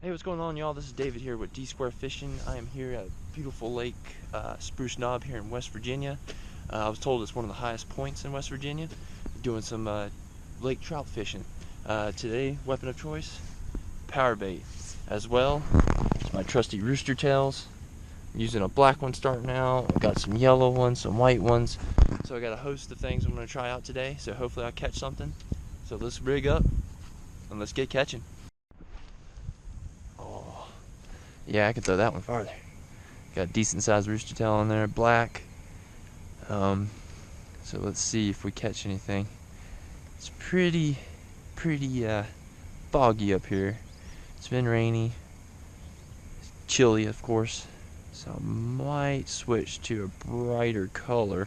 Hey, what's going on, y'all? This is David here with D Square Fishing. I am here at beautiful lake Spruce Knob here in West Virginia. I was told it's one of the highest points in West Virginia. Doing some lake trout fishing. Today, weapon of choice, power bait. As well, it's my trusty rooster tails. I'm using a black one starting out. I've got some yellow ones, some white ones. So I got a host of things I'm going to try out today. So hopefully I'll catch something. So let's rig up and let's get catching. Yeah, I could throw that one farther. Got a decent sized rooster tail on there, black. So let's see if we catch anything. It's pretty foggy up here. It's been rainy, chilly of course, so I might switch to a brighter color.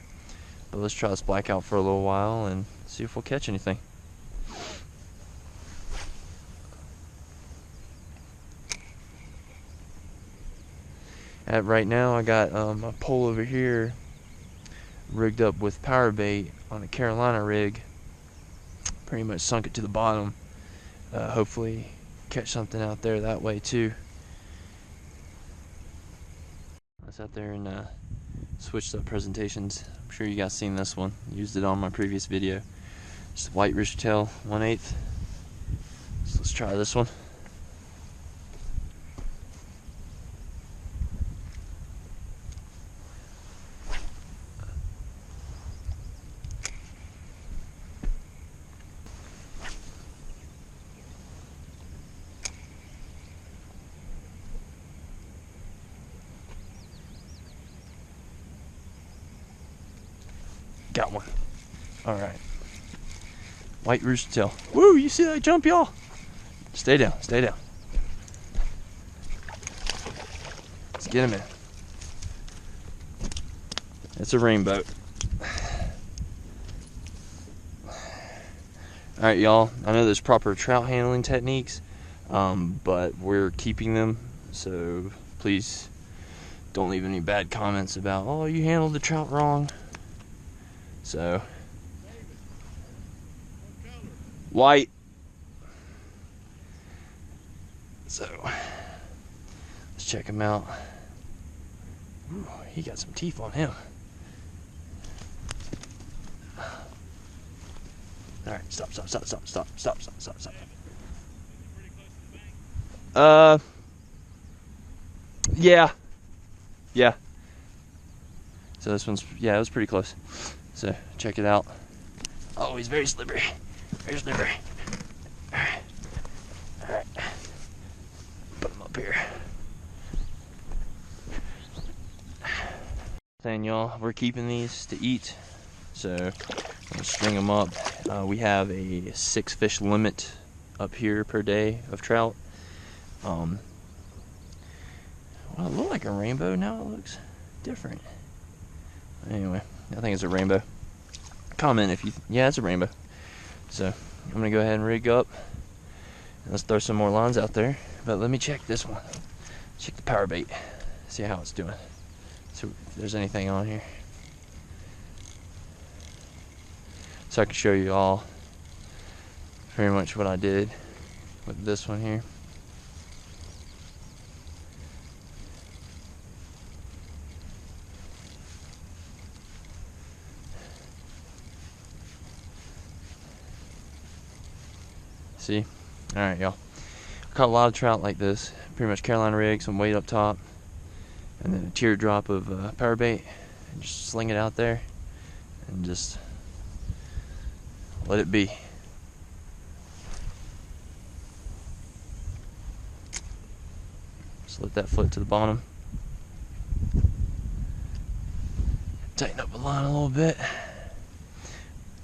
But let's try this black out for a little while and see if we'll catch anything. Right now I got a pole over here rigged up with power bait on a Carolina rig. Pretty much sunk it to the bottom. Hopefully catch something out there that way too. I sat there and switched up presentations. I'm sure you guys seen this one. Used it on my previous video. Just a white rooster tail, 1/8. So let's try this one. Got one. Alright. White rooster tail. Woo, you see that jump, y'all? Stay down, stay down. Let's get him in. It's a rainbow. Alright, y'all. I know there's proper trout handling techniques, but we're keeping them, so please don't leave any bad comments about, oh, you handled the trout wrong. So, white. So, let's check him out. Ooh, he got some teeth on him. Alright, stop. Yeah. So this one's, yeah, it was pretty close. So check it out. Oh, he's very slippery. Very slippery. Alright. Put him up here. Saying, y'all, we're keeping these to eat. So I'm gonna string them up. We have a 6 fish limit up here per day of trout. Well, it looked like a rainbow. Now it looks different. Anyway, I think it's a rainbow. Comment if you, yeah, it's a rainbow. So I'm gonna go ahead and rig up and let's throw some more lines out there. But let me check this one. Check the power bait. See how it's doing. See if there's anything on here. So I can show you all very much what I did with this one here. See? Alright, y'all. I caught a lot of trout like this. Pretty much Carolina rig, some weight up top, and then a teardrop of power bait. And just sling it out there and just let it be. Just let that float to the bottom. Tighten up the line a little bit.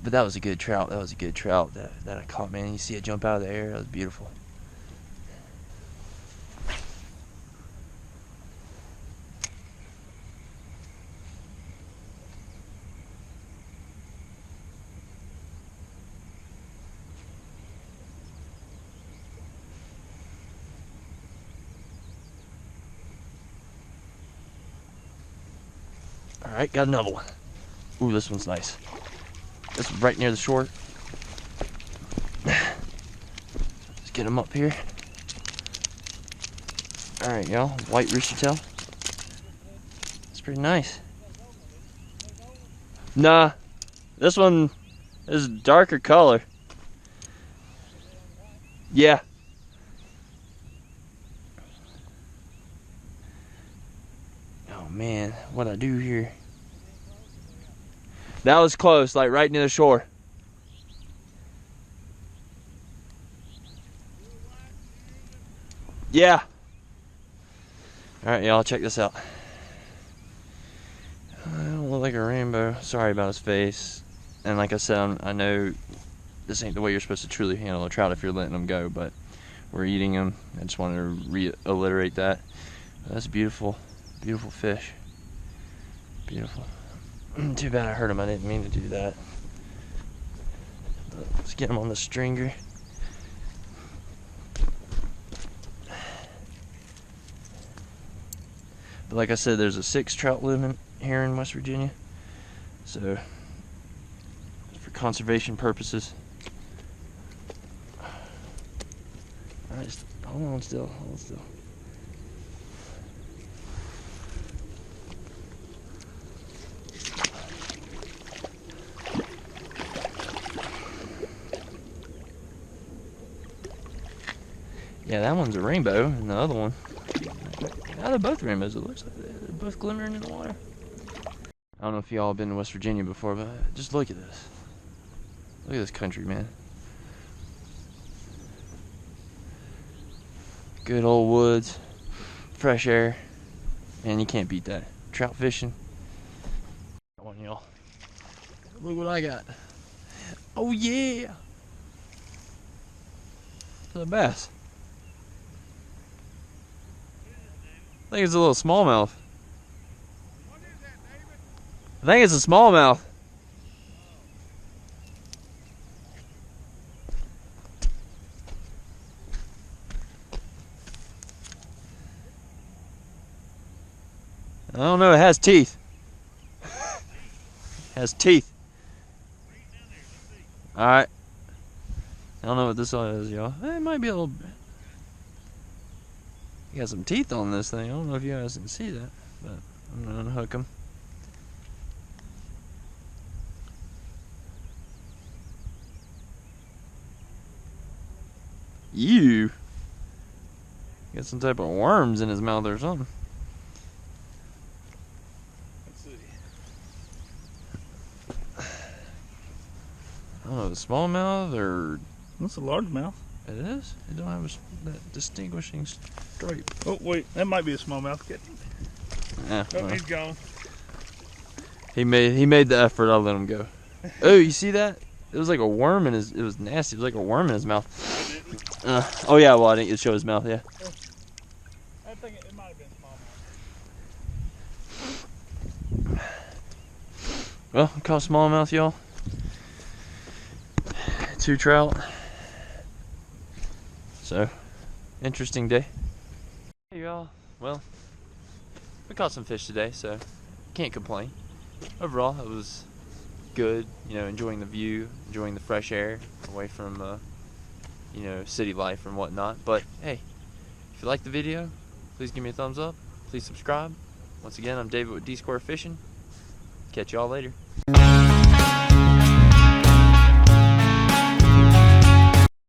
But that was a good trout. That was a good trout that I caught, man. You see it jump out of the air. That was beautiful. Alright, got another one. Ooh, this one's nice. This is right near the shore. Just get him up here. Alright, y'all. White rooster tail. It's pretty nice. Nah. This one is darker color. Yeah. Oh man, what'd I do here? That was close, like right near the shore. Yeah. Alright, y'all, check this out. I don't look like a rainbow. Sorry about his face. And like I said, I know this ain't the way you're supposed to truly handle a trout if you're letting them go, but we're eating them. I just wanted to reiterate that. That's beautiful, beautiful fish. Beautiful. Too bad I hurt him. I didn't mean to do that. But let's get him on the stringer. But like I said, there's a 6 trout limit here in West Virginia. So, for conservation purposes. Alright, hold on still, hold on still. Yeah, that one's a rainbow, and the other one, yeah, they're both rainbows. It looks like they're both glimmering in the water. I don't know if y'all have been to West Virginia before, but just look at this. Look at this country, man. Good old woods, fresh air, and you can't beat that. Trout fishing. Come on, y'all. Look what I got. Oh yeah! It's a bass. I think it's a little smallmouth. What is that, David? I think it's a smallmouth. I don't know, it has teeth. It has teeth. Alright. I don't know what this one is, y'all. It might be a little bit. You got some teeth on this thing. I don't know if you guys can see that, but I'm gonna unhook them. You got some type of worms in his mouth or something. Let's see. I don't know, the smallmouth or That's a largemouth. it is. It don't have that distinguishing stripe. Oh wait, that might be a smallmouth. Get. Yeah, Oh, well, he's gone. he made the effort. I'll let him go. Oh, you see that? It was like a worm in his. It was nasty. It was like a worm in his mouth. Oh yeah, well I didn't get to show his mouth. Yeah. I think it might have been smallmouth. Well, caught smallmouth, y'all. 2 trout. So, interesting day. Hey y'all. Well, we caught some fish today, so can't complain. Overall, it was good. You know, enjoying the view, enjoying the fresh air, away from you know, city life and whatnot. But hey, if you like the video, please give me a thumbs up. Please subscribe. Once again, I'm David with D Square Fishing. Catch y'all later.